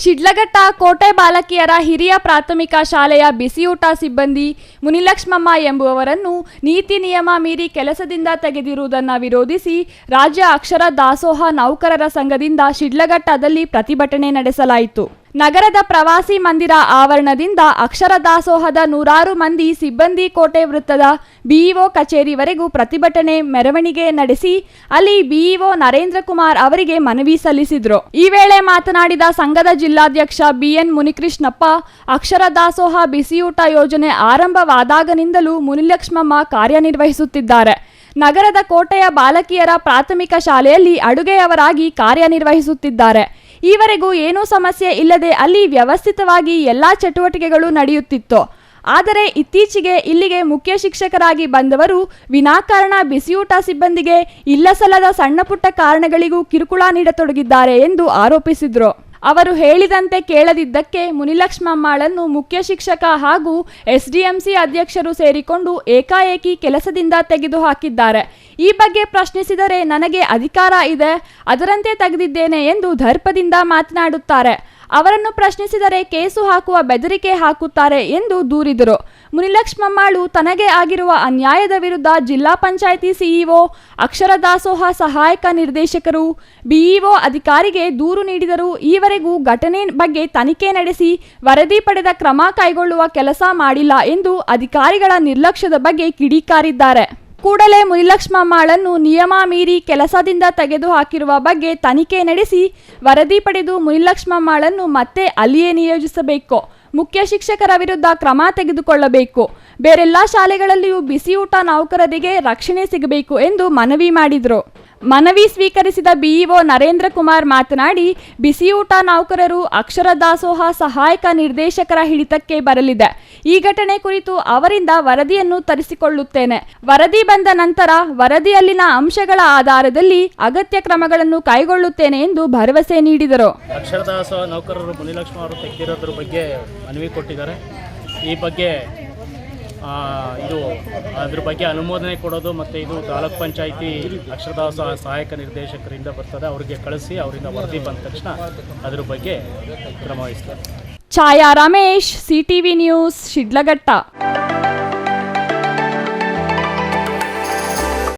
ಶಿಡ್ಲಘಟ್ಟ ಕೋಟೆ ಬಾಲಕಿಯರ ಹಿರಿಯ ಪ್ರಾಥಮಿಕ ಶಾಲೆಯ ಬಿಸಿಯೂಟ ಸಿಬ್ಬಂದಿ ಮುನಿಲಕ್ಷ್ಮಮ್ಮ ಎಂಬುವವರನ್ನು ನೀತಿ ನಿಯಮ ಮೀರಿ ಕೆಲಸದಿಂದ ತೆಗೆದಿರುವುದನ್ನು ವಿರೋಧಿಸಿ ರಾಜ್ಯ ಅಕ್ಷರ ದಾಸೋಹ ನೌಕರರ ಸಂಘದಿಂದ ಶಿಡ್ಲಘಟ್ಟದಲ್ಲಿ ಪ್ರತಿಭಟನೆ ನಡೆಸಲಾಯಿತು. ನಗರದ ಪ್ರವಾಸಿ ಮಂದಿರ ಆವರಣದಿಂದ ಅಕ್ಷರ ದಾಸೋಹದ 100 ಮಂದಿ ಸಿಬ್ಬಂದಿ ಕೋಟೆ ವೃತ್ತದ ಬಿಇಒ ಕಚೇರಿವರೆಗೂ ಪ್ರತಿಭಟನೆ ಮೆರವಣಿಗೆ ನಡೆಸಿ ಅಲ್ಲಿ ಬಿಇಒ ನರೇಂದ್ರ ಕುಮಾರ್ ಅವರಿಗೆ ಮನವಿ ಸಲ್ಲಿಸಿದ್ರು. ಈ ವೇಳೆ ಮಾತನಾಡಿದ ಸಂಘದ ಜಿಲ್ಲಾಧ್ಯಕ್ಷ ಬಿಎನ್ ಮುನಿಕೃಷ್ಣಪ್ಪ, ಅಕ್ಷರ ದಾಸೋಹ ಬಿಸಿಯೂಟ ಯೋಜನೆ ಆರಂಭವಾದಾಗನಿಂದಲೂ ಮುನಿಲಕ್ಷ್ಮಮ್ಮ ಕಾರ್ಯನಿರ್ವಹಿಸುತ್ತಿದ್ದಾರೆ. ನಗರದ ಕೋಟೆಯ ಬಾಲಕಿಯರ ಪ್ರಾಥಮಿಕ ಶಾಲೆಯಲ್ಲಿ ಅಡುಗೆಯವರಾಗಿ ಕಾರ್ಯನಿರ್ವಹಿಸುತ್ತಿದ್ದಾರೆ. ಈವರೆಗೂ ಏನೂ ಸಮಸ್ಯೆ ಇಲ್ಲದೆ ಅಲ್ಲಿ ವ್ಯವಸ್ಥಿತವಾಗಿ ಎಲ್ಲಾ ಚಟುವಟಿಕೆಗಳು ನಡೆಯುತ್ತಿತ್ತು. ಆದರೆ ಇತ್ತೀಚೆಗೆ ಇಲ್ಲಿಗೆ ಮುಖ್ಯ ಶಿಕ್ಷಕರಾಗಿ ಬಂದವರು ವಿನಾಕಾರಣ ಬಿಸಿಯೂಟ ಸಿಬ್ಬಂದಿಗೆ ಇಲ್ಲಸಲ್ಲದ ಸಣ್ಣಪುಟ್ಟ ಕಾರಣಗಳಿಗೂ ಕಿರುಕುಳ ನೀಡತೊಡಗಿದ್ದಾರೆ ಎಂದು ಆರೋಪಿಸಿದರು. ಅವರು ಹೇಳಿದಂತೆ ಕೇಳದಿದ್ದಕ್ಕೆ ಮುನಿಲಕ್ಷ್ಮಮ್ಮಳನ್ನು ಮುಖ್ಯ ಶಿಕ್ಷಕ ಹಾಗೂ ಎಸ್ಡಿಎಂಸಿ ಅಧ್ಯಕ್ಷರು ಸೇರಿಕೊಂಡು ಏಕಾಏಕಿ ಕೆಲಸದಿಂದ ತೆಗೆದುಹಾಕಿದ್ದಾರೆ. ಈ ಬಗ್ಗೆ ಪ್ರಶ್ನಿಸಿದರೆ ನನಗೆ ಅಧಿಕಾರ ಇದೆ, ಅದರಂತೆ ತೆಗೆದಿದ್ದೇನೆ ಎಂದು ದರ್ಪದಿಂದ ಮಾತನಾಡುತ್ತಾರೆ. ಅವರನ್ನು ಪ್ರಶ್ನಿಸಿದರೆ ಕೇಸು ಹಾಕುವ ಬೆದರಿಕೆ ಹಾಕುತ್ತಾರೆ ಎಂದು ದೂರಿದರು. ಮುನಿಲಕ್ಷ್ಮಮ್ಮಳು ತನಗೆ ಆಗಿರುವ ಅನ್ಯಾಯದ ವಿರುದ್ಧ ಜಿಲ್ಲಾ ಪಂಚಾಯಿತಿ ಸಿಇಒ, ಅಕ್ಷರ ದಾಸೋಹ ಸಹಾಯಕ ನಿರ್ದೇಶಕರು, ಬಿಇಒ ಅಧಿಕಾರಿಗೆ ದೂರು ನೀಡಿದರೂ ಈವರೆಗೂ ಘಟನೆ ಬಗ್ಗೆ ತನಿಖೆ ನಡೆಸಿ ವರದಿ ಪಡೆದ ಕ್ರಮ ಕೈಗೊಳ್ಳುವ ಕೆಲಸ ಮಾಡಿಲ್ಲ ಎಂದು ಅಧಿಕಾರಿಗಳ ನಿರ್ಲಕ್ಷ್ಯದ ಬಗ್ಗೆ ಕಿಡಿಕಾರಿದ್ದಾರೆ. ಕೂಡಲೇ ಮುನಿಲಕ್ಷ್ಮಮ್ಮಳನ್ನು ನಿಯಮ ಮೀರಿ ಕೆಲಸದಿಂದ ತೆಗೆದುಹಾಕಿರುವ ಬಗ್ಗೆ ತನಿಖೆ ನಡೆಸಿ ವರದಿ ಪಡೆದು ಮುನಿಲಕ್ಷ್ಮಮ್ಮಳನ್ನು ಮತ್ತೆ ಅಲ್ಲಿಯೇ ನಿಯೋಜಿಸಬೇಕು. ಮುಖ್ಯ ಶಿಕ್ಷಕರ ವಿರುದ್ಧ ಕ್ರಮ ತೆಗೆದುಕೊಳ್ಳಬೇಕು. ಬೇರೆಲ್ಲ ಶಾಲೆಗಳಲ್ಲಿಯೂ ಬಿಸಿಯೂಟ ನೌಕರರಿಗೆ ರಕ್ಷಣೆ ಸಿಗಬೇಕು ಎಂದು ಮನವಿ ಮಾಡಿದರು. ಮನವಿ ಸ್ವೀಕರಿಸಿದ ಬಿಇಒ ನರೇಂದ್ರ ಕುಮಾರ್ ಮಾತನಾಡಿ, ಬಿಸಿಯೂಟ ನೌಕರರು ಅಕ್ಷರ ದಾಸೋಹ ಸಹಾಯಕ ನಿರ್ದೇಶಕರ ಹಿಡಿತಕ್ಕೆ ಬರಲಿದೆ. ಈ ಘಟನೆ ಕುರಿತು ಅವರಿಂದ ವರದಿಯನ್ನು ತರಿಸಿಕೊಳ್ಳುತ್ತೇನೆ. ವರದಿ ಬಂದ ನಂತರ ವರದಿಯಲ್ಲಿನ ಅಂಶಗಳ ಆಧಾರದಲ್ಲಿ ಅಗತ್ಯ ಕ್ರಮಗಳನ್ನು ಕೈಗೊಳ್ಳುತ್ತೇನೆ ಎಂದು ಭರವಸೆ ನೀಡಿದರು. ಅಕ್ಷರ ದಾಸೋಹ ನೌಕರರು ಮುನಿಲಕ್ಷ್ಮಮ್ಮ ಅವರು ತೆಗೆದಿರೋದ್ರ ಬಗ್ಗೆ ಮನವಿ ಕೊಟ್ಟಿದ್ದಾರೆ. ಈ ಬಗ್ಗೆ ಅದ್ರ ಬಗ್ಗೆ ಅನುಮೋದನೆ ಕೊಡೋದು ಮತ್ತು ಇದು ತಾಲೂಕ್ ಪಂಚಾಯಿತಿ ಅಕ್ಷರ ದಾಸೋಹ ಸಹಾಯಕ ನಿರ್ದೇಶಕರಿಂದ ಬರ್ತದೆ, ಅವರಿಗೆ ಕಳಿಸಿ ಅವರಿಂದ ವರದಿ ಬಂದ ತಕ್ಷಣ ಅದ್ರ ಬಗ್ಗೆ ಕ್ರಮ ವಹಿಸ್ತಾರೆ. ಛಾಯಾ ರಮೇಶ್, ಸಿಟಿವಿ ನ್ಯೂಸ್, ಶಿಡ್ಲಘಟ್ಟ.